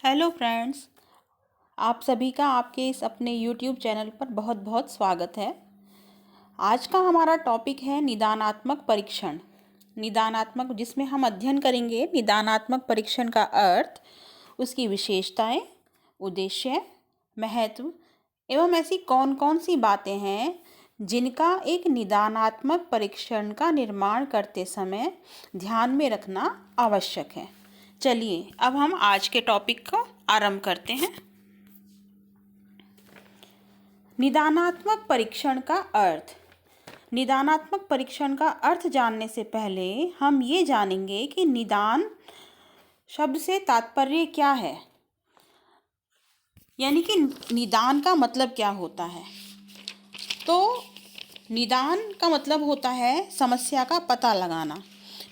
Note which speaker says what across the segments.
Speaker 1: Hello friends, आप सभी का आपके इस अपने यूट्यूब चैनल पर बहुत बहुत स्वागत है। आज का हमारा टॉपिक है निदानात्मक परीक्षण। निदानात्मक जिसमें हम अध्ययन करेंगे निदानात्मक परीक्षण का अर्थ, उसकी विशेषताएं, उद्देश्य, महत्व एवं ऐसी कौन कौन सी बातें हैं जिनका एक निदानात्मक परीक्षण का निर्माण करते समय ध्यान में रखना आवश्यक है। चलिए अब हम आज के टॉपिक को आरंभ करते हैं। निदानात्मक परीक्षण का अर्थ। निदानात्मक परीक्षण का अर्थ जानने से पहले हम ये जानेंगे कि निदान शब्द से तात्पर्य क्या है, यानी कि निदान का मतलब क्या होता है। तो निदान का मतलब होता है समस्या का पता लगाना।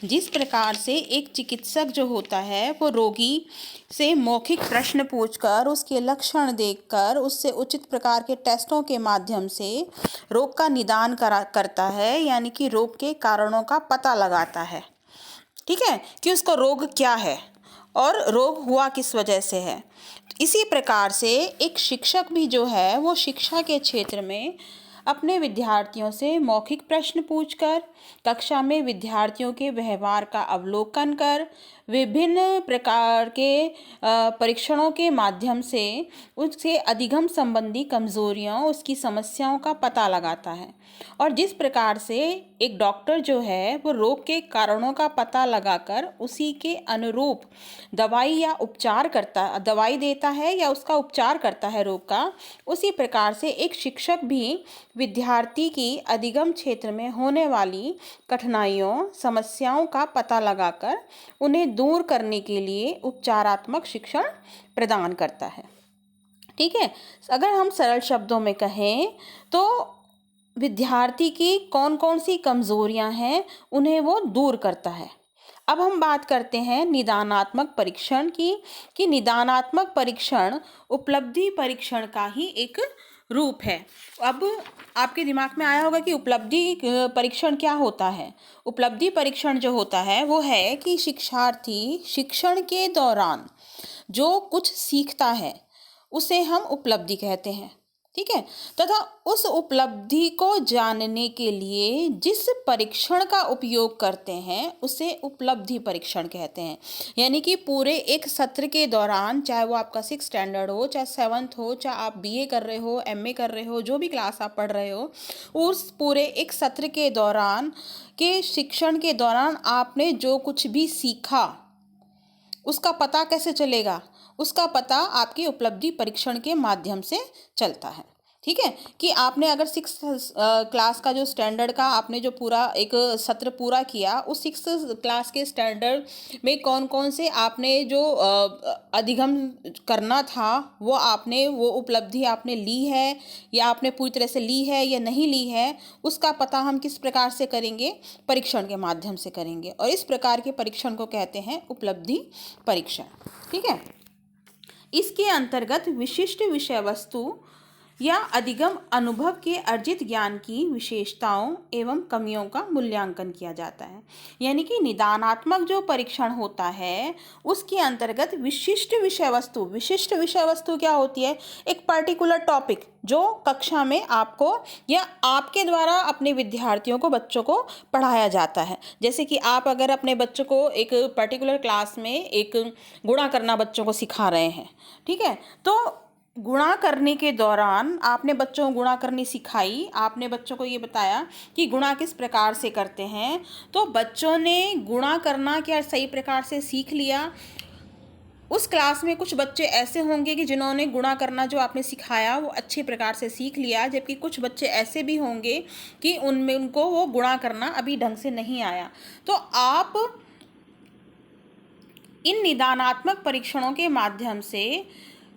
Speaker 1: जिस प्रकार से एक चिकित्सक जो होता है वो रोगी से मौखिक प्रश्न पूछकर, उसके लक्षण देखकर, उससे उचित प्रकार के टेस्टों के माध्यम से रोग का निदान करता है, यानी कि रोग के कारणों का पता लगाता है। ठीक है, कि उसको रोग क्या है और रोग हुआ किस वजह से है। इसी प्रकार से एक शिक्षक भी जो है वो शिक्षा के क्षेत्र में अपने विद्यार्थियों से मौखिक प्रश्न पूछकर, कक्षा में विद्यार्थियों के व्यवहार का अवलोकन कर, विभिन्न प्रकार के परीक्षणों के माध्यम से उसके अधिगम संबंधी कमजोरियों, उसकी समस्याओं का पता लगाता है। और जिस प्रकार से एक डॉक्टर जो है वो रोग के कारणों का पता लगाकर उसी के अनुरूप दवाई या उपचार दवाई देता है या उसका उपचार करता है रोग का, उसी प्रकार से एक शिक्षक भी विद्यार्थी की अधिगम क्षेत्र में होने वाली कठिनाइयों, समस्याओं का पता लगाकर उन्हें दूर करने के लिए उपचारात्मक शिक्षण प्रदान करता है। ठीक है, अगर हम सरल शब्दों में कहें तो विद्यार्थी की कौन कौन सी कमजोरियां हैं उन्हें वो दूर करता है। अब हम बात करते हैं निदानात्मक परीक्षण की, कि निदानात्मक परीक्षण उपलब्धि परीक्षण का ही एक रूप है। अब आपके दिमाग में आया होगा कि उपलब्धि परीक्षण क्या होता है। उपलब्धि परीक्षण जो होता है वो है कि शिक्षार्थी शिक्षण के दौरान जो कुछ सीखता है उसे हम उपलब्धि कहते हैं। ठीक है, तथा उस उपलब्धि को जानने के लिए जिस परीक्षण का उपयोग करते हैं उसे उपलब्धि परीक्षण कहते हैं। यानी कि पूरे एक सत्र के दौरान, चाहे वो आपका 6th स्टैंडर्ड हो, चाहे 7th हो, चाहे आप बीए कर रहे हो, एमए कर रहे हो, जो भी क्लास आप पढ़ रहे हो, उस पूरे एक सत्र के दौरान के शिक्षण के दौरान आपने जो कुछ भी सीखा उसका पता कैसे चलेगा? उसका पता आपकी उपलब्धि परीक्षण के माध्यम से चलता है। ठीक है, कि आपने अगर 6th क्लास का जो स्टैंडर्ड का आपने जो पूरा एक सत्र पूरा किया, उस 6th क्लास के स्टैंडर्ड में कौन कौन से आपने जो अधिगम करना था वो आपने, वो उपलब्धि आपने ली है या आपने पूरी तरह से ली है या नहीं ली है, उसका पता हम किस प्रकार से करेंगे? परीक्षण के माध्यम से करेंगे। और इस प्रकार के परीक्षण को कहते हैं उपलब्धि परीक्षण। ठीक है, इसके अंतर्गत विशिष्ट विषय वस्तु या अधिगम अनुभव के अर्जित ज्ञान की विशेषताओं एवं कमियों का मूल्यांकन किया जाता है। यानी कि निदानात्मक जो परीक्षण होता है उसके अंतर्गत विशिष्ट विषय वस्तु क्या होती है? एक पर्टिकुलर टॉपिक जो कक्षा में आपको या आपके द्वारा अपने विद्यार्थियों को, बच्चों को पढ़ाया जाता है। जैसे कि आप अगर अपने बच्चों को एक पर्टिकुलर क्लास में एक गुणा करना बच्चों को सिखा रहे हैं, ठीक है, तो गुणा करने के दौरान आपने बच्चों को गुणा करनी सिखाई, आपने बच्चों को ये बताया कि गुणा किस प्रकार से करते हैं, तो बच्चों ने गुणा करना क्या सही प्रकार से सीख लिया। उस क्लास में कुछ बच्चे ऐसे होंगे कि जिन्होंने गुणा करना जो आपने सिखाया वो अच्छे प्रकार से सीख लिया, जबकि कुछ बच्चे ऐसे भी होंगे कि उनको वो गुणा करना अभी ढंग से नहीं आया। तो आप इन निदानात्मक परीक्षणों के माध्यम से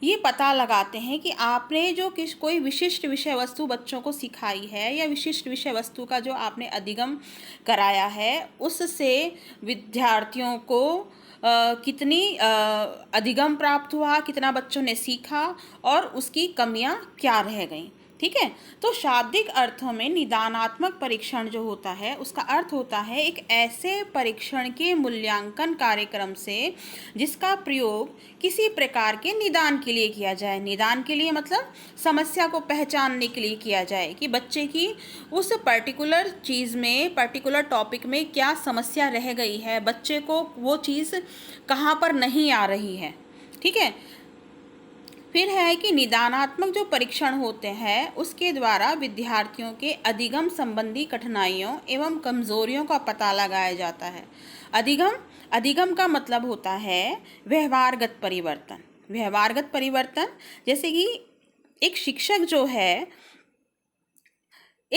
Speaker 1: ये पता लगाते हैं कि आपने जो कोई विशिष्ट विषय वस्तु बच्चों को सिखाई है या विशिष्ट विषय वस्तु का जो आपने अधिगम कराया है उससे विद्यार्थियों को कितनी अधिगम प्राप्त हुआ, कितना बच्चों ने सीखा और उसकी कमियां क्या रह गईं। ठीक है। तो शाब्दिक अर्थों में निदानात्मक परीक्षण जो होता है उसका अर्थ होता है एक ऐसे परीक्षण के मूल्यांकन कार्यक्रम से जिसका प्रयोग किसी प्रकार के निदान के लिए किया जाए। निदान के लिए मतलब समस्या को पहचानने के लिए किया जाए कि बच्चे की उस पर्टिकुलर चीज़ में, पर्टिकुलर टॉपिक में क्या समस्या रह गई है, बच्चे को वो चीज़ कहाँ पर नहीं आ रही है। ठीक है। फिर है कि निदानात्मक जो परीक्षण होते हैं उसके द्वारा विद्यार्थियों के अधिगम संबंधी कठिनाइयों एवं कमजोरियों का पता लगाया जाता है। अधिगम का मतलब होता है व्यवहारगत परिवर्तन। व्यवहारगत परिवर्तन जैसे कि एक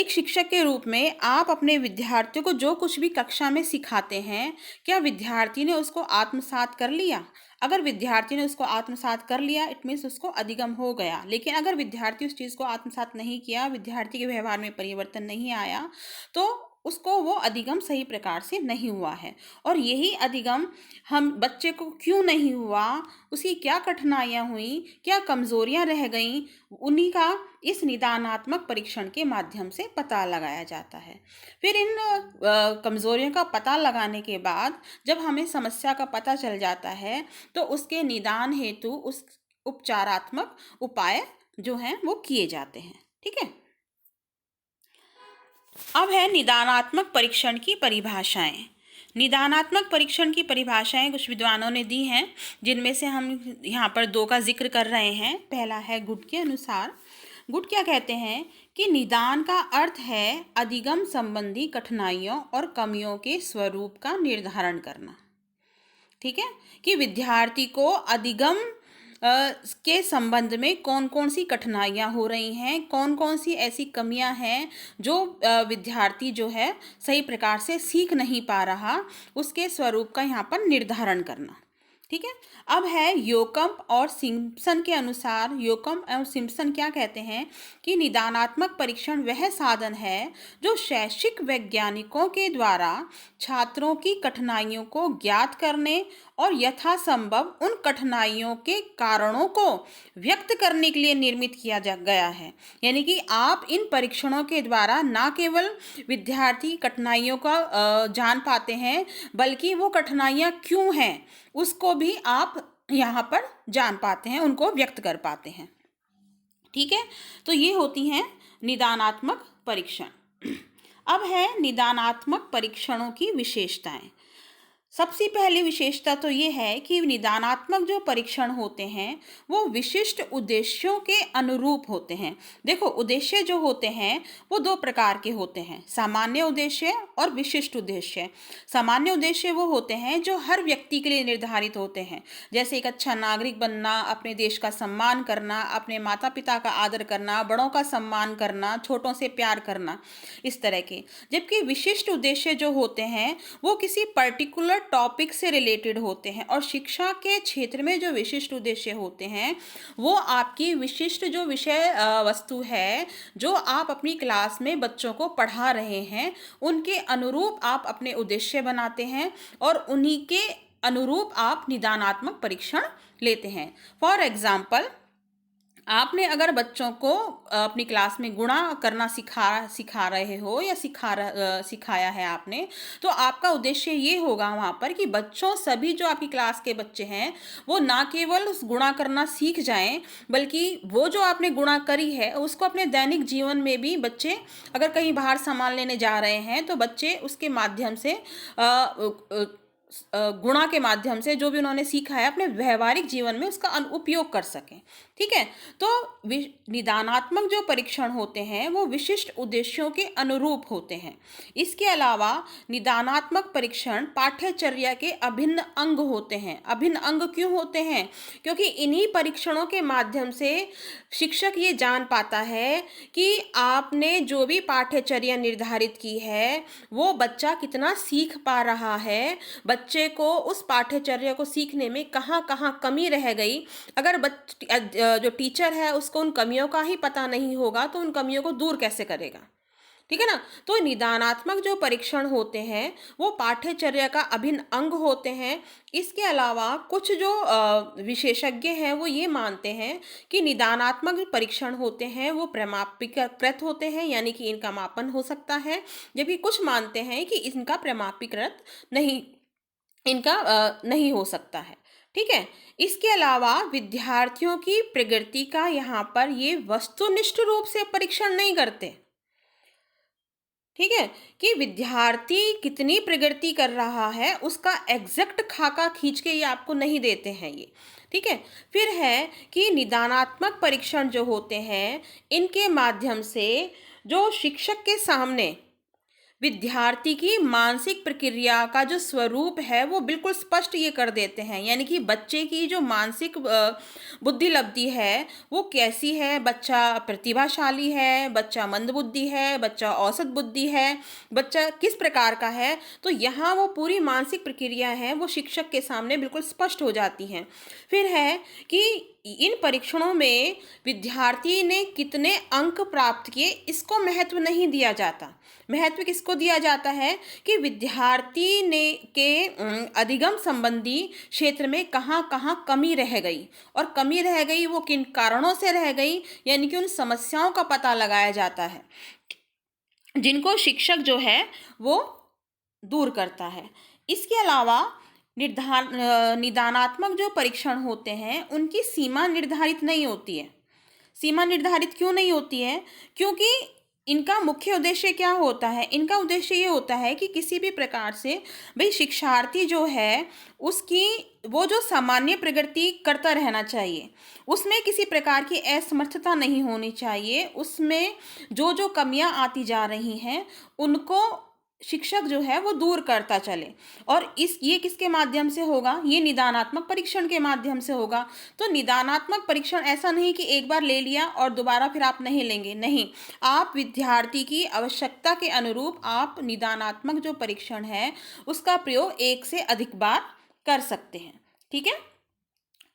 Speaker 1: शिक्षक के रूप में आप अपने विद्यार्थियों को जो कुछ भी कक्षा में सिखाते हैं, क्या विद्यार्थी ने उसको आत्मसात कर लिया? अगर विद्यार्थी ने उसको आत्मसात कर लिया, इट मीन्स उसको अधिगम हो गया। लेकिन अगर विद्यार्थी उस चीज़ को आत्मसात नहीं किया, विद्यार्थी के व्यवहार में परिवर्तन नहीं आया, तो उसको वो अधिगम सही प्रकार से नहीं हुआ है। और यही अधिगम हम बच्चे को क्यों नहीं हुआ, उसकी क्या कठिनाइयाँ हुई, क्या कमज़ोरियाँ रह गईं, उन्हीं का इस निदानात्मक परीक्षण के माध्यम से पता लगाया जाता है। फिर इन कमज़ोरियों का पता लगाने के बाद जब हमें समस्या का पता चल जाता है तो उसके निदान हेतु उस उपचारात्मक उपाय जो हैं वो किए जाते हैं। ठीक है। अब है निदानात्मक परीक्षण की परिभाषाएं। निदानात्मक परीक्षण की परिभाषाएं कुछ विद्वानों ने दी हैं, जिनमें से हम यहाँ पर दो का जिक्र कर रहे हैं। पहला है गुट के अनुसार। गुट क्या कहते हैं कि निदान का अर्थ है अधिगम संबंधी कठिनाइयों और कमियों के स्वरूप का निर्धारण करना। ठीक है, कि विद्यार्थी को अधिगम के संबंध में कौन कौन सी कठिनाइयाँ हो रही हैं, कौन कौन सी ऐसी कमियां हैं जो विद्यार्थी जो है सही प्रकार से सीख नहीं पा रहा, उसके स्वरूप का यहाँ पर निर्धारण करना। ठीक है। अब है योकम और सिम्पसन के अनुसार। योकम और सिम्पसन क्या कहते हैं कि निदानात्मक परीक्षण वह साधन है जो शैक्षिक वैज्ञानिकों के द्वारा छात्रों की कठिनाइयों को ज्ञात करने और यथासंभव उन कठिनाइयों के कारणों को व्यक्त करने के लिए निर्मित किया गया है। यानी कि आप इन परीक्षणों के द्वारा न केवल विद्यार्थी कठिनाइयों का जान पाते हैं, बल्कि वो कठिनाइयाँ क्यों हैं उसको भी आप यहाँ पर जान पाते हैं, उनको व्यक्त कर पाते हैं। ठीक है। तो ये होती हैं निदानात्मक परीक्षण। अब है निदानात्मक परीक्षणों की विशेषताएं। सबसे पहली विशेषता तो ये है कि निदानात्मक जो परीक्षण होते हैं वो विशिष्ट उद्देश्यों के अनुरूप होते हैं। देखो, उद्देश्य जो होते हैं वो दो प्रकार के होते हैं, सामान्य उद्देश्य और विशिष्ट उद्देश्य। सामान्य उद्देश्य वो होते हैं जो हर व्यक्ति के लिए निर्धारित होते हैं, जैसे एक अच्छा नागरिक बनना, अपने देश का सम्मान करना, अपने माता पिता का आदर करना, बड़ों का सम्मान करना, छोटों से प्यार करना, इस तरह के। जबकि विशिष्ट उद्देश्य जो होते हैं वो किसी पर्टिकुलर टॉपिक से रिलेटेड होते हैं। और शिक्षा के क्षेत्र में जो विशिष्ट उद्देश्य होते हैं वो आपकी विशिष्ट जो विषय वस्तु है जो आप अपनी क्लास में बच्चों को पढ़ा रहे हैं, उनके अनुरूप आप अपने उद्देश्य बनाते हैं और उन्हीं के अनुरूप आप निदानात्मक परीक्षण लेते हैं। फॉर एग्जाम्पल, आपने अगर बच्चों को अपनी क्लास में गुणा करना सिखा रहे हो या सिखाया है आपने, तो आपका उद्देश्य ये होगा वहाँ पर कि बच्चों, सभी जो आपकी क्लास के बच्चे हैं वो ना केवल उस गुणा करना सीख जाएं, बल्कि वो जो आपने गुणा करी है उसको अपने दैनिक जीवन में भी बच्चे, अगर कहीं बाहर सामान लेने जा रहे हैं तो बच्चे उसके माध्यम से गुणा के माध्यम से जो भी उन्होंने सीखा है अपने व्यवहारिक जीवन में उसका उपयोग कर सकें। ठीक है। तो निदानात्मक जो परीक्षण होते हैं वो विशिष्ट उद्देश्यों के अनुरूप होते हैं। इसके अलावा निदानात्मक परीक्षण पाठ्यचर्या के अभिन्न अंग होते हैं। अभिन्न अंग क्यों होते हैं? क्योंकि इन्हीं परीक्षणों के माध्यम से शिक्षक ये जान पाता है कि आपने जो भी पाठ्यचर्या निर्धारित की है वो बच्चा कितना सीख पा रहा है, बच्चे को उस पाठ्यचर्या को सीखने में कहाँ कहाँ कमी रह गई। अगर जो टीचर है उसको उन कमियों का ही पता नहीं होगा तो उन कमियों को दूर कैसे करेगा? ठीक है ना। तो निदानात्मक जो परीक्षण होते हैं वो पाठ्यचर्या का अभिन्न अंग होते हैं। इसके अलावा कुछ जो विशेषज्ञ हैं वो ये मानते हैं कि निदानात्मक जो परीक्षण होते हैं वो प्रमाणीकृत होते हैं, यानी कि इनका मापन हो सकता है, जबकि कुछ मानते हैं कि इनका प्रमाणीकृत नहीं, इनका नहीं हो सकता है। ठीक है। इसके अलावा विद्यार्थियों की प्रगति का यहाँ पर ये वस्तुनिष्ठ रूप से परीक्षण नहीं करते। ठीक है, कि विद्यार्थी कितनी प्रगति कर रहा है उसका एग्जैक्ट खाका खींच के ये आपको नहीं देते हैं ये। ठीक है। फिर है कि निदानात्मक परीक्षण जो होते हैं इनके माध्यम से जो शिक्षक के सामने विद्यार्थी की मानसिक प्रक्रिया का जो स्वरूप है वो बिल्कुल स्पष्ट ये कर देते हैं, यानी कि बच्चे की जो मानसिक बुद्धि लब्धि है वो कैसी है, बच्चा प्रतिभाशाली है, बच्चा मंदबुद्धि है, बच्चा औसत बुद्धि है, बच्चा किस प्रकार का है। तो यहाँ वो पूरी मानसिक प्रक्रिया है वो शिक्षक के सामने बिल्कुल स्पष्ट हो जाती हैं। फिर है कि इन परीक्षणों में विद्यार्थी ने कितने अंक प्राप्त किए इसको महत्व नहीं दिया जाता। महत्व किसको दिया जाता है कि विद्यार्थी ने के अधिगम संबंधी क्षेत्र में कहाँ कहाँ कमी रह गई, और कमी रह गई वो किन कारणों से रह गई, यानी कि उन समस्याओं का पता लगाया जाता है जिनको शिक्षक जो है वो दूर करता है। इसके अलावा निदानात्मक जो परीक्षण होते हैं उनकी सीमा निर्धारित नहीं होती है। सीमा निर्धारित क्यों नहीं होती है? क्योंकि इनका मुख्य उद्देश्य क्या होता है? इनका उद्देश्य ये होता है कि किसी भी प्रकार से भाई शिक्षार्थी जो है उसकी वो जो सामान्य प्रगति करता रहना चाहिए, उसमें किसी प्रकार की असमर्थता नहीं होनी चाहिए, उसमें जो जो कमियां आती जा रही हैं उनको शिक्षक जो है वो दूर करता चले। और ये किसके माध्यम से होगा? ये निदानात्मक परीक्षण के माध्यम से होगा। तो निदानात्मक परीक्षण ऐसा नहीं कि एक बार ले लिया और दोबारा फिर आप नहीं लेंगे, नहीं, आप विद्यार्थी की आवश्यकता के अनुरूप आप निदानात्मक जो परीक्षण है उसका प्रयोग एक से अधिक बार कर सकते हैं। ठीक है।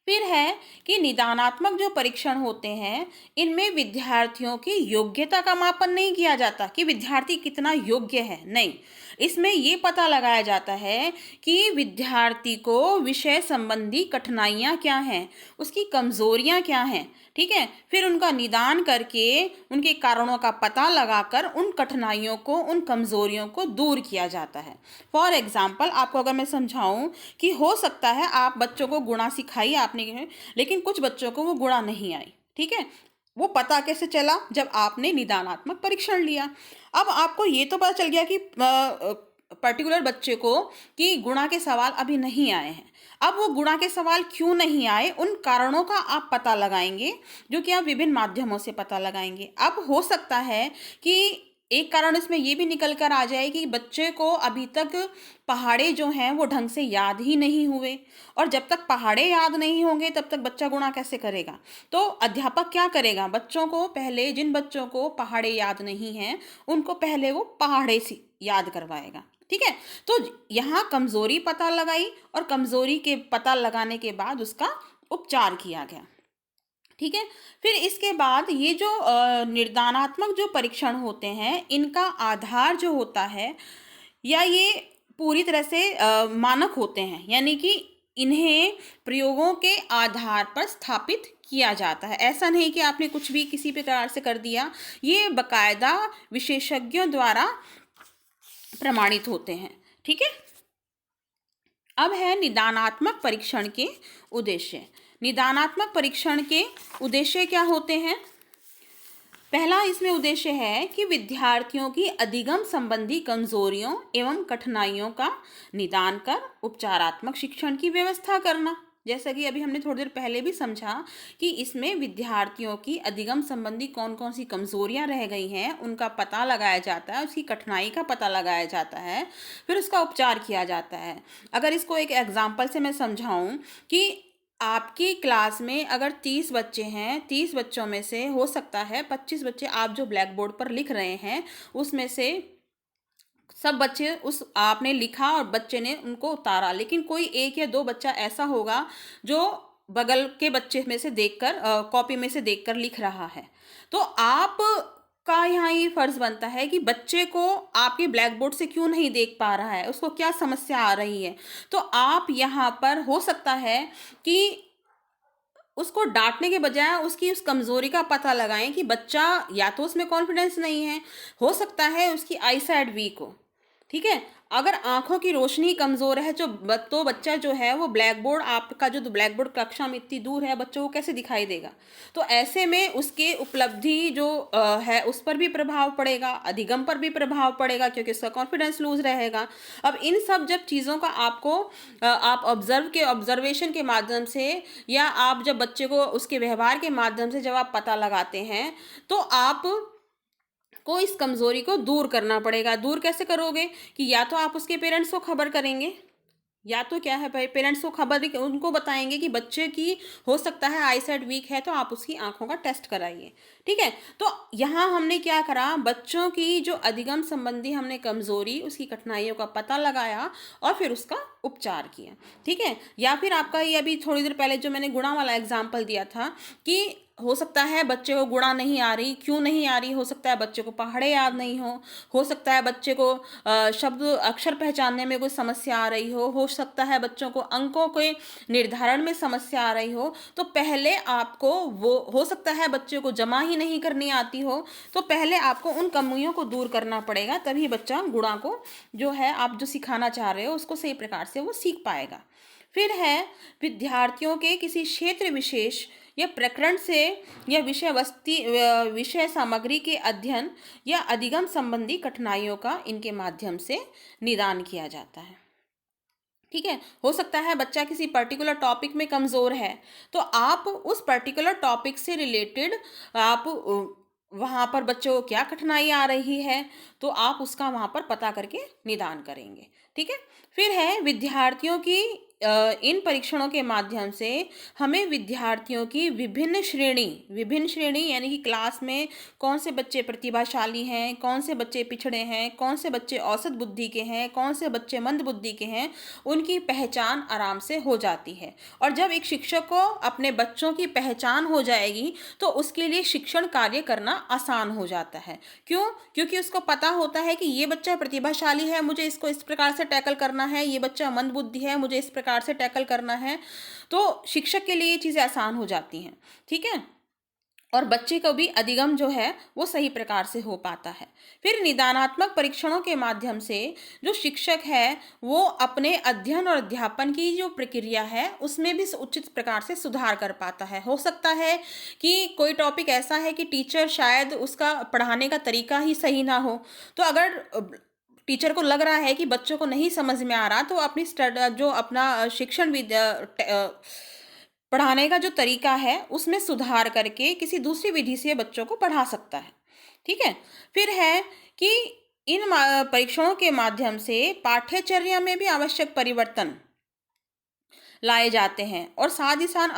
Speaker 1: फिर है कि निदानात्मक जो परीक्षण होते हैं इनमें विद्यार्थियों की योग्यता का मापन नहीं किया जाता कि विद्यार्थी कितना योग्य है, नहीं, इसमें ये पता लगाया जाता है कि विद्यार्थी को विषय संबंधी कठिनाइयाँ क्या हैं, उसकी कमजोरियाँ क्या हैं। ठीक है। फिर उनका निदान करके उनके कारणों का पता लगाकर उन कठिनाइयों को, उन कमजोरियों को दूर किया जाता है। फॉर एग्जाम्पल आपको अगर मैं समझाऊं कि हो सकता है आप बच्चों को गुणा सिखाई आपने, लेकिन कुछ बच्चों को वो गुणा नहीं आई। ठीक है। वो पता कैसे चला? जब आपने निदानात्मक परीक्षण लिया। अब आपको ये तो पता चल गया कि पर्टिकुलर बच्चे को कि गुणा के सवाल अभी नहीं आए हैं। अब वो गुणा के सवाल क्यों नहीं आए उन कारणों का आप पता लगाएंगे, जो कि आप विभिन्न माध्यमों से पता लगाएंगे। अब हो सकता है कि एक कारण इसमें ये भी निकल कर आ जाए कि बच्चे को अभी तक पहाड़े जो हैं वो ढंग से याद ही नहीं हुए, और जब तक पहाड़े याद नहीं होंगे तब तक बच्चा गुणा कैसे करेगा? तो अध्यापक क्या करेगा? बच्चों को पहले, जिन बच्चों को पहाड़े याद नहीं हैं उनको पहले वो पहाड़े से याद करवाएगा। ठीक है। तो यहाँ कमजोरी पता लगाई और कमजोरी के पता लगाने के बाद उसका उपचार किया गया। ठीक है। फिर इसके बाद ये जो निर्दानात्मक जो परीक्षण होते हैं इनका आधार जो होता है, या ये पूरी तरह से मानक होते हैं, यानी कि इन्हें प्रयोगों के आधार पर स्थापित किया जाता है। ऐसा नहीं कि आपने कुछ भी किसी प्रकार से कर दिया, ये बकायदा विशेषज्ञों द्वारा प्रमाणित होते हैं। ठीक है। अब है निदानात्मक परीक्षण के उद्देश्य। निदानात्मक परीक्षण के उद्देश्य क्या होते हैं? पहला इसमें उद्देश्य है कि विद्यार्थियों की अधिगम संबंधी कमजोरियों एवं कठिनाइयों का निदान कर उपचारात्मक शिक्षण की व्यवस्था करना। जैसा कि अभी हमने थोड़ी देर पहले भी समझा कि इसमें विद्यार्थियों की अधिगम संबंधी कौन कौन सी कमजोरियां रह गई हैं उनका पता लगाया जाता है, उसकी कठिनाई का पता लगाया जाता है, फिर उसका उपचार किया जाता है। अगर इसको एक एग्जाम्पल से मैं समझाऊं कि आपकी क्लास में अगर 30 बच्चे हैं, 30 बच्चों में से हो सकता है 25 बच्चे आप जो ब्लैक बोर्ड पर लिख रहे हैं उसमें से सब बच्चे उस आपने लिखा और बच्चे ने उनको उतारा, लेकिन कोई एक या दो बच्चा ऐसा होगा जो बगल के बच्चे में से देखकर, कॉपी में से देखकर लिख रहा है। तो आप का यहाँ ये फर्ज बनता है कि बच्चे को आपके ब्लैक बोर्ड से क्यों नहीं देख पा रहा है, उसको क्या समस्या आ रही है। तो आप यहाँ पर हो सकता है कि उसको डांटने के बजाय उसकी उस कमजोरी का पता लगाएं कि बच्चा या तो उसमें कॉन्फिडेंस नहीं है, हो सकता है उसकी आई साइड वीक हो। ठीक है, अगर आंखों की रोशनी कमजोर है तो बच्चा जो है वो ब्लैक बोर्ड, आपका जो ब्लैक बोर्ड कक्षा में इतनी दूर है, बच्चों को कैसे दिखाई देगा। तो ऐसे में उसके उपलब्धि जो है उस पर भी प्रभाव पड़ेगा, अधिगम पर भी प्रभाव पड़ेगा, क्योंकि उसका कॉन्फिडेंस लूज रहेगा। अब इन सब जब चीज़ों का आपको आप ऑब्जर्वेशन के माध्यम से, या आप जब बच्चे को उसके व्यवहार के माध्यम से जब आप पता लगाते हैं, तो आप को इस कमजोरी को दूर करना पड़ेगा। दूर कैसे करोगे कि या तो आप उसके पेरेंट्स को खबर करेंगे, या तो क्या है भाई, पेरेंट्स को खबर उनको बताएंगे कि बच्चे की हो सकता है आई साइड वीक है, तो आप उसकी आंखों का टेस्ट कराइए। ठीक है, तो यहाँ हमने क्या करा, बच्चों की जो अधिगम संबंधी हमने कमजोरी, उसकी कठिनाइयों का पता लगाया और फिर उसका उपचार किया। ठीक है, या फिर आपका ये अभी थोड़ी देर पहले जो मैंने गुणा वाला एग्जाम्पल दिया था कि हो सकता है बच्चे को गुणा नहीं आ रही, क्यों नहीं आ रही, हो सकता है बच्चे को पहाड़े याद नहीं हो सकता है बच्चे को शब्द अक्षर पहचानने में कोई समस्या आ रही हो सकता है बच्चों को अंकों के निर्धारण में समस्या आ रही हो। तो पहले आपको, वो हो सकता है बच्चे को जमा ही नहीं करनी आती हो, तो पहले आपको उन कमियों को दूर करना पड़ेगा, तभी बच्चा गुणा को जो है आप जो सिखाना चाह रहे हो उसको सही प्रकार से वो सीख पाएगा। फिर है विद्यार्थियों के किसी क्षेत्र विशेष या प्रकरण से या विषय सामग्री के अध्ययन या अधिगम संबंधी कठिनाइयों का इनके माध्यम से निदान किया जाता है। ठीक है, हो सकता है बच्चा किसी पर्टिकुलर टॉपिक में कमज़ोर है, तो आप उस पर्टिकुलर टॉपिक से रिलेटेड आप वहाँ पर बच्चों को क्या कठिनाई आ रही है, तो आप उसका वहाँ पर पता करके निदान करेंगे। ठीक है, फिर है विद्यार्थियों की इन परीक्षणों के माध्यम से हमें विद्यार्थियों की विभिन्न श्रेणी यानी कि क्लास में कौन से बच्चे प्रतिभाशाली हैं, कौन से बच्चे पिछड़े हैं, कौन से बच्चे औसत बुद्धि के हैं, कौन से बच्चे मंद बुद्धि के हैं, उनकी पहचान आराम से हो जाती है। और जब एक शिक्षक को अपने बच्चों की पहचान हो जाएगी, तो उसके लिए शिक्षण कार्य करना आसान हो जाता है। क्यों? क्योंकि उसको पता होता है कि ये बच्चा प्रतिभाशाली है, मुझे इसको इस प्रकार से टैकल करना है, ये बच्चा मंद बुद्धि है, मुझे इस प्रकार से टैकल करना है। तो शिक्षक के लिए ये चीज़ें आसान हो जाती हैं। ठीक है, और बच्चे को भी अधिगम जो है वो सही प्रकार से हो पाता है। फिर निदानात्मक परीक्षणों के माध्यम से जो शिक्षक है वो अपने अध्ययन और अध्यापन की जो प्रक्रिया है उसमें भी उचित प्रकार से सुधार कर पाता है। हो सकता है कि कोई टॉपिक ऐसा है कि टीचर शायद उसका पढ़ाने का तरीका ही सही ना हो, तो अगर टीचर को लग रहा है कि बच्चों को नहीं समझ में आ रहा, तो अपनी जो अपना शिक्षण पढ़ाने का जो तरीका है उसमें सुधार करके किसी दूसरी विधि से बच्चों को पढ़ा सकता है। ठीक है, फिर है कि इन परीक्षणों के माध्यम से पाठ्यचर्या में भी आवश्यक परिवर्तन लाए जाते हैं और साथ ही साथ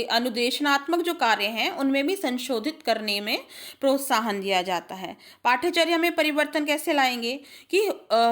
Speaker 1: अनुदेशनात्मक जो कार्य हैं उनमें भी संशोधित करने में प्रोत्साहन दिया जाता है। पाठ्यचर्या में परिवर्तन कैसे लाएंगे कि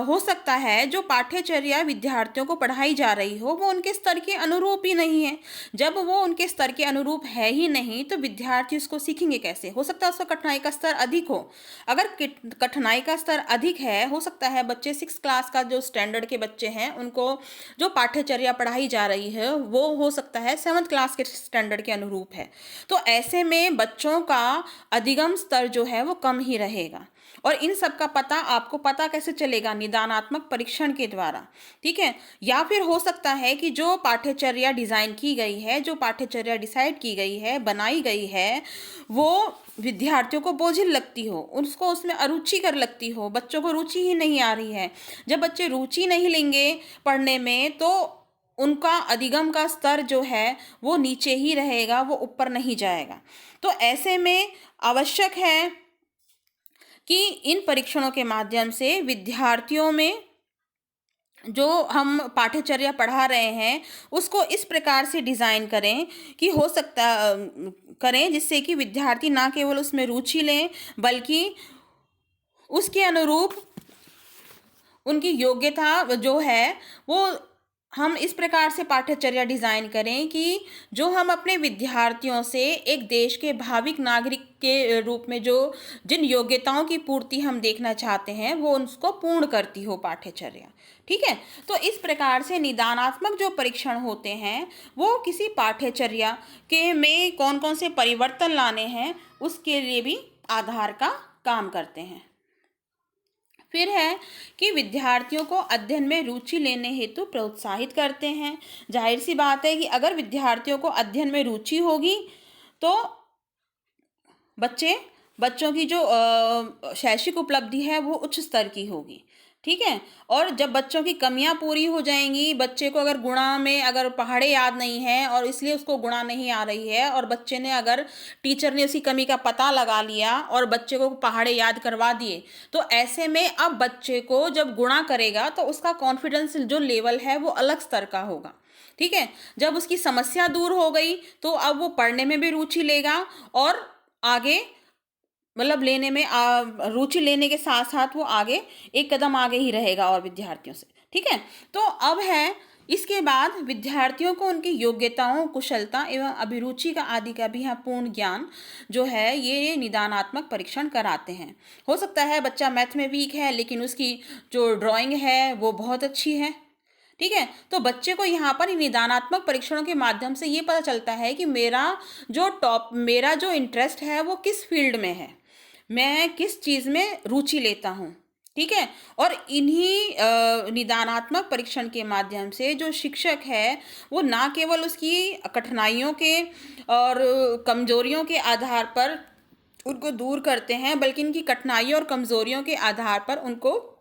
Speaker 1: हो सकता है जो पाठ्यचर्या विद्यार्थियों को पढ़ाई जा रही हो वो उनके स्तर के अनुरूप ही नहीं है। जब वो उनके स्तर के अनुरूप है ही नहीं तो विद्यार्थी उसको सीखेंगे कैसे। हो सकता है उसका कठिनाई का स्तर अधिक हो। अगर कठिनाई का स्तर अधिक है, हो सकता है बच्चे 6 क्लास का जो स्टैंडर्ड के बच्चे हैं उनको जो पाठ्यचर्या पढ़ाई जा रही है वो हो सकता है 7th क्लास के स्टैंडर्ड के अनुरूप है। तो ऐसे में बच्चों का अधिगम स्तर जो है वो कम ही रहेगा। और इन सब का पता आपको पता कैसे चलेगा? निदानात्मक परीक्षण के द्वारा। ठीक है, या फिर हो सकता है कि जो पाठ्यचर्या डिजाइन की गई है, जो पाठ्यचर्या डिसाइड की गई है, बनाई गई है, वो विद्यार्थियों को बोझिल लगती हो, उसको उसमें अरुचिकर लगती हो, बच्चों को रुचि ही नहीं आ रही है। जब बच्चे रुचि नहीं लेंगे पढ़ने में तो उनका अधिगम का स्तर जो है वो नीचे ही रहेगा, वो ऊपर नहीं जाएगा। तो ऐसे में आवश्यक है कि इन परीक्षणों के माध्यम से विद्यार्थियों में जो हम पाठ्यचर्या पढ़ा रहे हैं उसको इस प्रकार से डिज़ाइन करें कि हो सकता करें जिससे कि विद्यार्थी ना केवल उसमें रुचि लें बल्कि उसके अनुरूप उनकी योग्यता जो है वो हम इस प्रकार से पाठ्यचर्या डिज़ाइन करें कि जो हम अपने विद्यार्थियों से एक देश के भाविक नागरिक के रूप में जो जिन योग्यताओं की पूर्ति हम देखना चाहते हैं वो उसको पूर्ण करती हो पाठ्यचर्या। ठीक है, तो इस प्रकार से निदानात्मक जो परीक्षण होते हैं वो किसी पाठ्यचर्या के में कौन कौन से परिवर्तन लाने हैं उसके लिए भी आधार का काम करते हैं। फिर है कि विद्यार्थियों को अध्ययन में रुचि लेने हेतु प्रोत्साहित करते हैं। जाहिर सी बात है कि अगर विद्यार्थियों को अध्ययन में रुचि होगी तो बच्चों की जो शैक्षिक उपलब्धि है वो उच्च स्तर की होगी। ठीक है, और जब बच्चों की कमियां पूरी हो जाएंगी, बच्चे को अगर गुणा में अगर पहाड़े याद नहीं है और इसलिए उसको गुणा नहीं आ रही है और बच्चे ने अगर टीचर ने उसकी कमी का पता लगा लिया और बच्चे को पहाड़े याद करवा दिए, तो ऐसे में अब बच्चे को जब गुणा करेगा तो उसका कॉन्फिडेंस जो लेवल है वो अलग स्तर का होगा। ठीक है, जब उसकी समस्या दूर हो गई तो अब वो पढ़ने में भी रुचि लेगा और आगे मतलब लेने में रुचि लेने के साथ साथ वो आगे एक कदम आगे ही रहेगा और विद्यार्थियों से। ठीक है, तो अब है इसके बाद विद्यार्थियों को उनकी योग्यताओं, कुशलता एवं अभिरुचि का आदि का भी यहाँ पूर्ण ज्ञान जो है ये निदानात्मक परीक्षण कराते हैं। हो सकता है बच्चा मैथ में वीक है लेकिन उसकी जो ड्राइंग है वो बहुत अच्छी है। ठीक है, तो बच्चे को यहाँ पर निदानात्मक परीक्षणों के माध्यम से ये पता चलता है कि मेरा जो इंटरेस्ट है वो किस फील्ड में है, मैं किस चीज़ में रुचि लेता हूँ। ठीक है, और इन्हीं निदानात्मक परीक्षण के माध्यम से जो शिक्षक है वो ना केवल उसकी कठिनाइयों के और कमजोरियों के आधार पर उनको दूर करते हैं, बल्कि इनकी कठिनाइयों और कमजोरियों के आधार पर उनको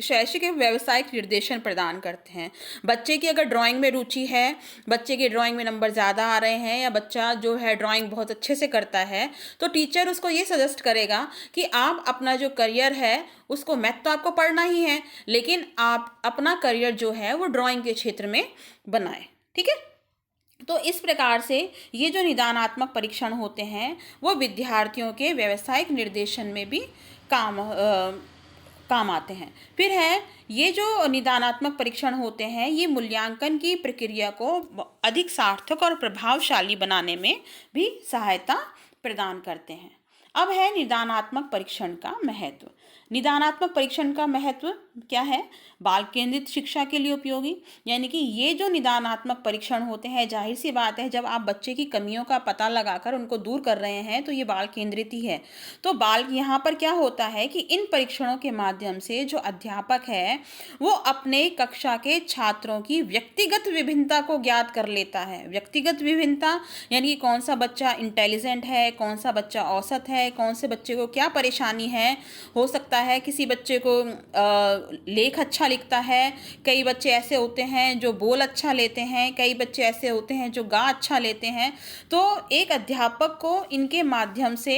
Speaker 1: शैक्षिक एवं व्यावसायिक निर्देशन प्रदान करते हैं। बच्चे की अगर ड्राइंग में रुचि है, बच्चे के ड्राइंग में नंबर ज़्यादा आ रहे हैं या बच्चा जो है ड्राइंग बहुत अच्छे से करता है, तो टीचर उसको ये सजेस्ट करेगा कि आप अपना जो करियर है उसको, मैथ तो आपको पढ़ना ही है लेकिन आप अपना करियर जो है वो ड्राइंग के क्षेत्र में बनाएं। ठीक है, तो इस प्रकार से ये जो निदानात्मक परीक्षण होते हैं वो विद्यार्थियों के व्यावसायिक निर्देशन में भी काम आते हैं। फिर है ये जो निदानात्मक परीक्षण होते हैं ये मूल्यांकन की प्रक्रिया को अधिक सार्थक और प्रभावशाली बनाने में भी सहायता प्रदान करते हैं। अब है निदानात्मक परीक्षण का महत्व। निदानात्मक परीक्षण का महत्व क्या है? बाल केंद्रित शिक्षा के लिए उपयोगी, यानी कि ये जो निदानात्मक परीक्षण होते हैं, जाहिर सी बात है जब आप बच्चे की कमियों का पता लगाकर उनको दूर कर रहे हैं तो ये बाल केंद्रित ही है। तो यहाँ पर क्या होता है कि इन परीक्षणों के माध्यम से जो अध्यापक है वो अपने कक्षा के छात्रों की व्यक्तिगत विभिन्नता को ज्ञात कर लेता है। व्यक्तिगत विभिन्नता यानी कौन सा बच्चा इंटेलिजेंट है, कौन सा बच्चा औसत है, कौन से बच्चे को क्या परेशानी है। हो सकता है किसी बच्चे को लेख अच्छा लिखता है, कई बच्चे ऐसे होते हैं जो बोल अच्छा लेते हैं, कई बच्चे ऐसे होते हैं जो गा अच्छा लेते हैं। तो एक अध्यापक को इनके माध्यम से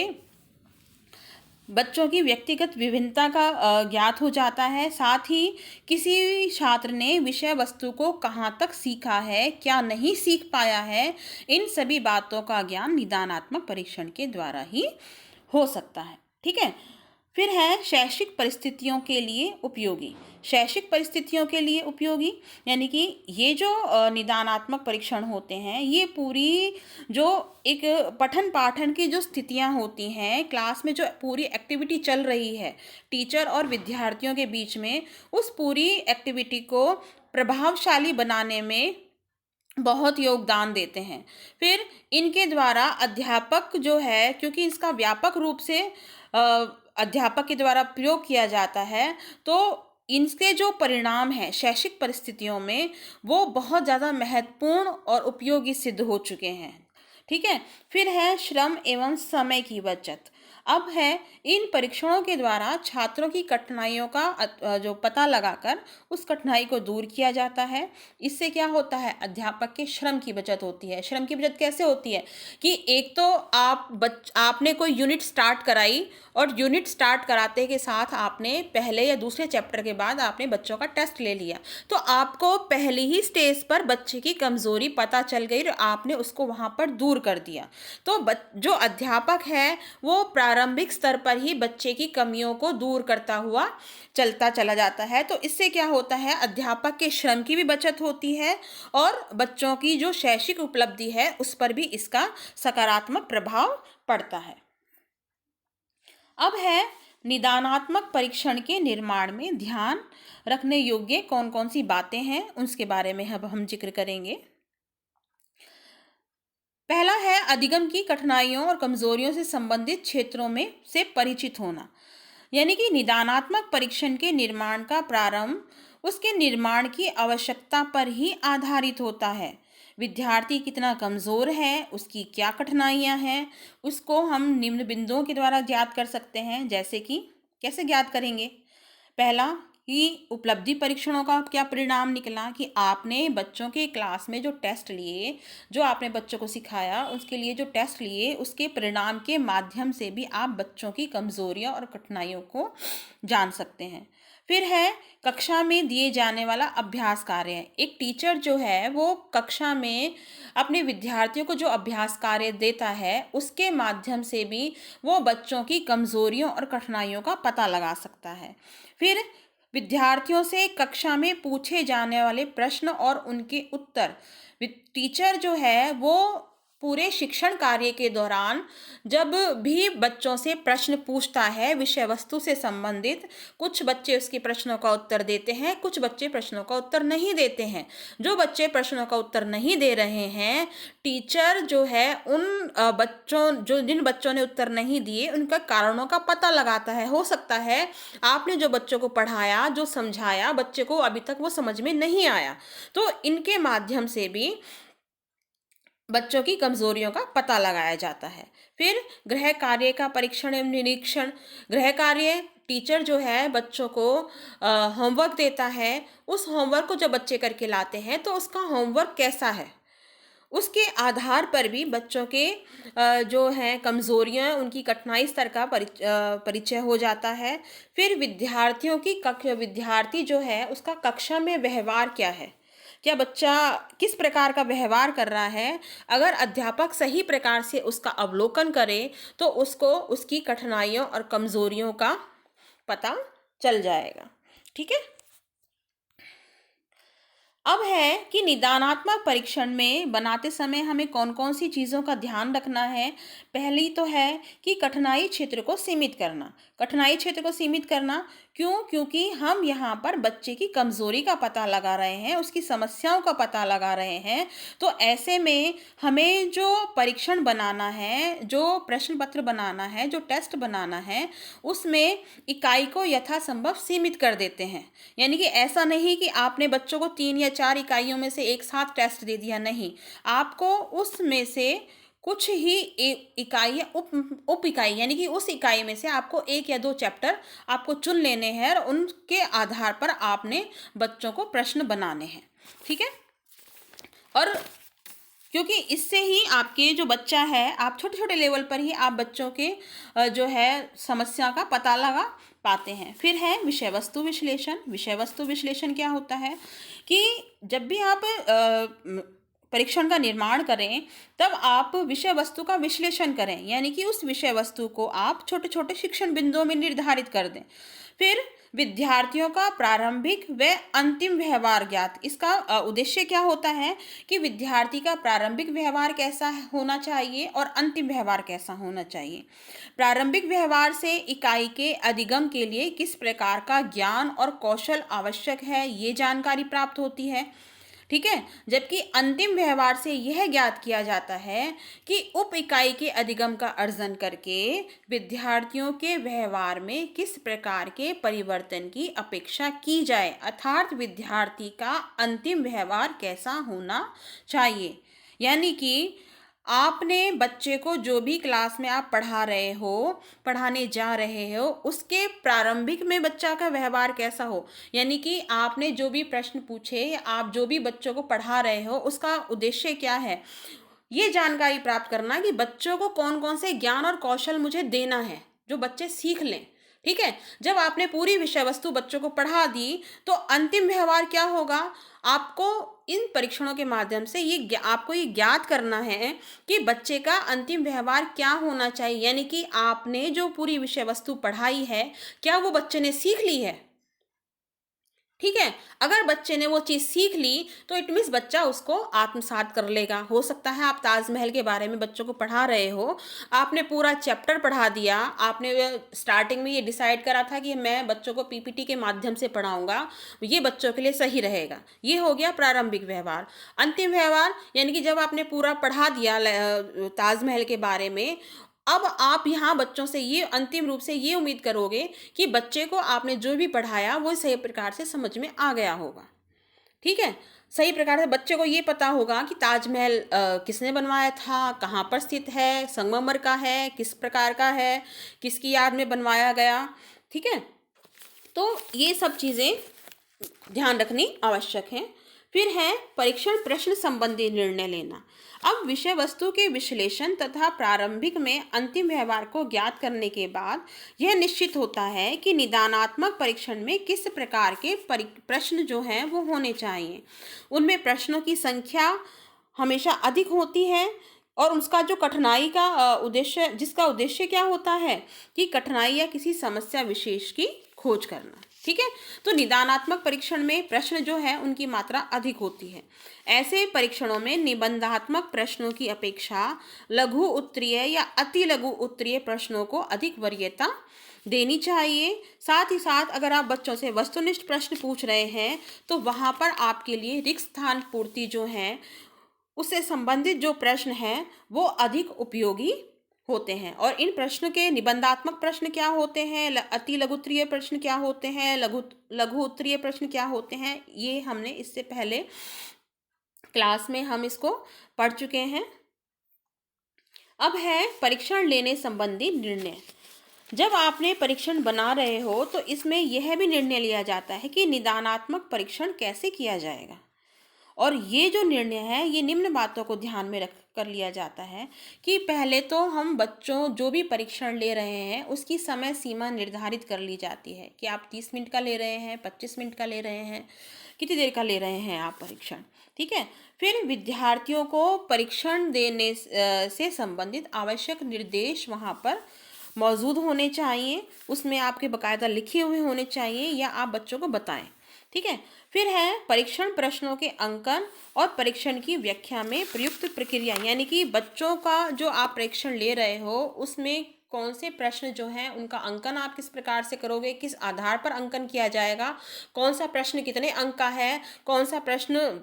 Speaker 1: बच्चों की व्यक्तिगत विभिन्नता का ज्ञात हो जाता है। साथ ही किसी छात्र ने विषय वस्तु को कहाँ तक सीखा है, क्या नहीं सीख पाया है, इन सभी बातों का ज्ञान निदानात्मक परीक्षण के द्वारा ही हो सकता है। ठीक है, फिर है शैक्षिक परिस्थितियों के लिए उपयोगी। शैक्षिक परिस्थितियों के लिए उपयोगी यानी कि ये जो निदानात्मक परीक्षण होते हैं ये पूरी जो एक पठन पाठन की जो स्थितियां होती हैं, क्लास में जो पूरी एक्टिविटी चल रही है टीचर और विद्यार्थियों के बीच में, उस पूरी एक्टिविटी को प्रभावशाली बनाने में बहुत योगदान देते हैं। फिर इनके द्वारा अध्यापक जो है, क्योंकि इसका व्यापक रूप से अध्यापक के द्वारा प्रयोग किया जाता है, तो इनके जो परिणाम हैं शैक्षिक परिस्थितियों में वो बहुत ज़्यादा महत्वपूर्ण और उपयोगी सिद्ध हो चुके हैं। ठीक है, फिर है श्रम एवं समय की बचत। अब है इन परीक्षणों के द्वारा छात्रों की कठिनाइयों का जो पता लगाकर उस कठिनाई को दूर किया जाता है। इससे क्या होता है, अध्यापक के श्रम की बचत होती है। श्रम की बचत कैसे होती है कि एक तो आपने कोई यूनिट स्टार्ट कराई और यूनिट स्टार्ट कराते के साथ आपने पहले या दूसरे चैप्टर के बाद आपने बच्चों का टेस्ट ले लिया, तो आपको पहली ही स्टेज पर बच्चे की कमज़ोरी पता चल गई और आपने उसको वहाँ पर दूर कर दिया। तो जो अध्यापक है वो प्रारंभिक स्तर पर ही बच्चे की कमियों को दूर करता हुआ चलता चला जाता है। तो इससे क्या होता है, अध्यापक के श्रम की भी बचत होती है और बच्चों की जो शैक्षिक उपलब्धि है उस पर भी इसका सकारात्मक प्रभाव पड़ता है। अब है निदानात्मक परीक्षण के निर्माण में ध्यान रखने योग्य कौन कौन सी बातें हैं, उसके बारे में अब हम जिक्र करेंगे। पहला है अधिगम की कठिनाइयों और कमजोरियों से संबंधित क्षेत्रों में से परिचित होना। यानी कि निदानात्मक परीक्षण के निर्माण का प्रारंभ उसके निर्माण की आवश्यकता पर ही आधारित होता है। विद्यार्थी कितना कमजोर है, उसकी क्या कठिनाइयां हैं, उसको हम निम्न बिंदुओं के द्वारा ज्ञात कर सकते हैं। जैसे कि कैसे ज्ञात करेंगे? पहला कि उपलब्धि परीक्षणों का क्या परिणाम निकला, कि आपने बच्चों के क्लास में जो टेस्ट लिए, जो आपने बच्चों को सिखाया, उसके लिए जो टेस्ट लिए, उसके परिणाम के माध्यम से भी आप बच्चों की कमजोरियों और कठिनाइयों को जान सकते हैं। फिर है कक्षा में दिए जाने वाला अभ्यास कार्य। एक टीचर जो है वो कक्षा में अपने विद्यार्थियों को जो अभ्यास कार्य देता है उसके माध्यम से भी वो बच्चों की कमजोरियों और कठिनाइयों का पता लगा सकता है। फिर विद्यार्थियों से कक्षा में पूछे जाने वाले प्रश्न और उनके उत्तर, टीचर जो है वो पूरे शिक्षण कार्य के दौरान जब भी बच्चों से प्रश्न पूछता है विषय वस्तु से संबंधित, कुछ बच्चे उसके प्रश्नों का उत्तर देते हैं, कुछ बच्चे प्रश्नों का उत्तर नहीं देते हैं। जो बच्चे प्रश्नों का उत्तर नहीं दे रहे हैं, टीचर जो है उन जिन बच्चों ने उत्तर नहीं दिए उनका कारणों का पता लगाता है। हो सकता है आपने जो बच्चों को पढ़ाया, जो समझाया, बच्चे को अभी तक वो समझ में नहीं आया, तो इनके माध्यम से भी बच्चों की कमजोरियों का पता लगाया जाता है। फिर गृह कार्य का परीक्षण एवं निरीक्षण। गृह कार्य, टीचर जो है बच्चों को होमवर्क देता है, उस होमवर्क को जब बच्चे करके लाते हैं तो उसका होमवर्क कैसा है, उसके आधार पर भी बच्चों के जो हैं कमजोरियां, उनकी कठिनाई स्तर का परिचय हो जाता है। फिर विद्यार्थी जो है उसका कक्षा में व्यवहार क्या है, क्या बच्चा किस प्रकार का व्यवहार कर रहा है। अगर अध्यापक सही प्रकार से उसका अवलोकन करे तो उसको उसकी कठिनाइयों और कमजोरियों का पता चल जाएगा। ठीक है। अब है कि निदानात्मक परीक्षण में बनाते समय हमें कौन कौन सी चीज़ों का ध्यान रखना है। पहली तो है कि कठिनाई क्षेत्र को सीमित करना। कठिनाई क्षेत्र को सीमित करना क्यों? क्योंकि हम यहाँ पर बच्चे की कमजोरी का पता लगा रहे हैं, उसकी समस्याओं का पता लगा रहे हैं। तो ऐसे में हमें जो परीक्षण बनाना है, जो प्रश्न पत्र बनाना है, जो टेस्ट बनाना है, उसमें इकाई को यथासंभव सीमित कर देते हैं। यानी कि ऐसा नहीं कि आपने बच्चों को 3 या 4 इकाइयों में से एक साथ टेस्ट दे दिया, नहीं, आपको उसमें से कुछ ही इकाई या उप इकाई, यानी कि उस इकाई में से आपको 1 या 2 चैप्टर आपको चुन लेने हैं और उनके आधार पर आपने बच्चों को प्रश्न बनाने हैं। ठीक है। और क्योंकि इससे ही आपके जो बच्चा है, आप छोटे छोटे लेवल पर ही आप बच्चों के जो है समस्या का पता लगा पाते हैं। फिर है विषय वस्तु विश्लेषण। विषय वस्तु विश्लेषण क्या होता है कि जब भी आप परीक्षण का निर्माण करें तब आप विषय वस्तु का विश्लेषण करें, यानी कि उस विषय वस्तु को आप छोटे छोटे शिक्षण बिंदुओं में निर्धारित कर दें। फिर विद्यार्थियों का प्रारंभिक व अंतिम व्यवहार ज्ञात। इसका उद्देश्य क्या होता है कि विद्यार्थी का प्रारंभिक व्यवहार कैसा होना चाहिए और अंतिम व्यवहार कैसा होना चाहिए। प्रारंभिक व्यवहार से इकाई के अधिगम के लिए किस प्रकार का ज्ञान और कौशल आवश्यक है, ये जानकारी प्राप्त होती है। ठीक है। जबकि अंतिम व्यवहार से यह ज्ञात किया जाता है कि उप इकाई के अधिगम का अर्जन करके विद्यार्थियों के व्यवहार में किस प्रकार के परिवर्तन की अपेक्षा की जाए, अर्थात विद्यार्थी का अंतिम व्यवहार कैसा होना चाहिए। यानी कि आपने बच्चे को जो भी क्लास में आप पढ़ाने जा रहे हो, उसके प्रारंभिक में बच्चा का व्यवहार कैसा हो, यानी कि आपने जो भी प्रश्न पूछे या आप जो भी बच्चों को पढ़ा रहे हो उसका उद्देश्य क्या है, ये जानकारी प्राप्त करना कि बच्चों को कौन कौन से ज्ञान और कौशल मुझे देना है जो बच्चे सीख लें। ठीक है। जब आपने पूरी विषय वस्तु बच्चों को पढ़ा दी तो अंतिम व्यवहार क्या होगा, आपको इन परीक्षणों के माध्यम से आपको ये ज्ञात करना है कि बच्चे का अंतिम व्यवहार क्या होना चाहिए, यानी कि आपने जो पूरी विषय वस्तु पढ़ाई है, क्या वो बच्चे ने सीख ली है। ठीक है, अगर बच्चे ने वो चीज़ सीख ली तो इट मीन्स बच्चा उसको आत्मसात कर लेगा। हो सकता है आप ताजमहल के बारे में बच्चों को पढ़ा रहे हो, आपने पूरा चैप्टर पढ़ा दिया, आपने स्टार्टिंग में ये डिसाइड करा था कि मैं बच्चों को पीपीटी के माध्यम से पढ़ाऊंगा, ये बच्चों के लिए सही रहेगा। ये हो गया प्रारंभिक व्यवहार। अंतिम व्यवहार यानी कि जब आपने पूरा पढ़ा दिया ताजमहल के बारे में, अब आप यहाँ बच्चों से ये अंतिम रूप से ये उम्मीद करोगे कि बच्चे को आपने जो भी पढ़ाया वो सही प्रकार से समझ में आ गया होगा। ठीक है, सही प्रकार से बच्चे को ये पता होगा कि ताजमहल किसने बनवाया था, कहाँ पर स्थित है, संगमरमर का है, किस प्रकार का है, किसकी याद में बनवाया गया। ठीक है, तो ये सब चीज़ें ध्यान रखनी आवश्यक है। फिर है परीक्षण प्रश्न संबंधी निर्णय लेना। अब विषय वस्तु के विश्लेषण तथा प्रारंभिक में अंतिम व्यवहार को ज्ञात करने के बाद यह निश्चित होता है कि निदानात्मक परीक्षण में किस प्रकार के प्रश्न जो हैं वो होने चाहिए। उनमें प्रश्नों की संख्या हमेशा अधिक होती है और उसका जो कठिनाई का उद्देश्य, जिसका उद्देश्य क्या होता है कि कठिनाई या किसी समस्या विशेष की खोज करना। ठीक है, तो निदानात्मक परीक्षण में प्रश्न जो है उनकी मात्रा अधिक होती है। ऐसे परीक्षणों में निबंधात्मक प्रश्नों की अपेक्षा लघु उत्तरीय या अति लघु उत्तरीय प्रश्नों को अधिक वरीयता देनी चाहिए। साथ ही साथ अगर आप बच्चों से वस्तुनिष्ठ प्रश्न पूछ रहे हैं तो वहाँ पर आपके लिए रिक्त स्थान पूर्ति जो है उससे संबंधित जो प्रश्न हैं वो अधिक उपयोगी होते हैं। और इन प्रश्न के निबंधात्मक प्रश्न क्या होते हैं, अति लघु उत्तरीय प्रश्न क्या होते हैं, लघु उत्तरीय प्रश्न क्या होते हैं, ये हमने इससे पहले क्लास में हम इसको पढ़ चुके हैं। अब है परीक्षण लेने संबंधी निर्णय। जब आपने परीक्षण बना रहे हो तो इसमें यह भी निर्णय लिया जाता है कि निदानात्मक परीक्षण कैसे किया जाएगा। और ये जो निर्णय है ये निम्न बातों को ध्यान में रख कर लिया जाता है कि पहले तो हम बच्चों जो भी परीक्षण ले रहे हैं उसकी समय सीमा निर्धारित कर ली जाती है कि आप 30 मिनट का ले रहे हैं, 25 मिनट का ले रहे हैं, कितनी देर का ले रहे हैं आप परीक्षण। ठीक है, फिर विद्यार्थियों को परीक्षण देने से संबंधित आवश्यक निर्देश वहाँ पर मौजूद होने चाहिए, उसमें आपके बाकायदा लिखे हुए होने चाहिए या आप बच्चों को बताएं। ठीक है, फिर है परीक्षण प्रश्नों के अंकन और परीक्षण की व्याख्या में प्रयुक्त प्रक्रिया, यानी कि बच्चों का जो आप परीक्षण ले रहे हो उसमें कौन से प्रश्न जो हैं उनका अंकन आप किस प्रकार से करोगे, किस आधार पर अंकन किया जाएगा, कौन सा प्रश्न कितने अंक का है, कौन सा प्रश्न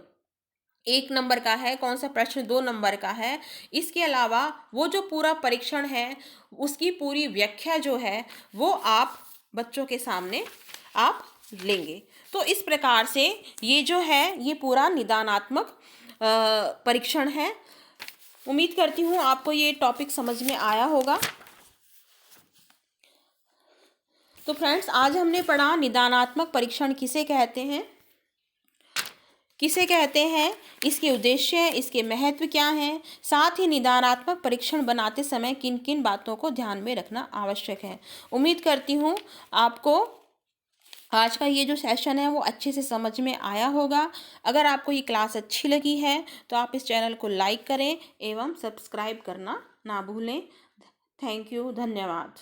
Speaker 1: 1 नंबर का है, कौन सा प्रश्न 2 नंबर का है। इसके अलावा वो जो पूरा परीक्षण है उसकी पूरी व्याख्या जो है वो आप बच्चों के सामने आप लेंगे। तो इस प्रकार से ये जो है ये पूरा निदानात्मक परीक्षण है। उम्मीद करती हूँ आपको ये टॉपिक समझ में आया होगा। तो फ्रेंड्स, आज हमने पढ़ा निदानात्मक परीक्षण किसे कहते हैं, इसके उद्देश्य, इसके महत्व क्या हैं, साथ ही निदानात्मक परीक्षण बनाते समय किन किन बातों को ध्यान में रखना आवश्यक है। उम्मीद करती हूँ आपको आज का ये जो सेशन है वो अच्छे से समझ में आया होगा। अगर आपको ये क्लास अच्छी लगी है तो आप इस चैनल को लाइक करें एवं सब्सक्राइब करना ना भूलें। थैंक यू, धन्यवाद।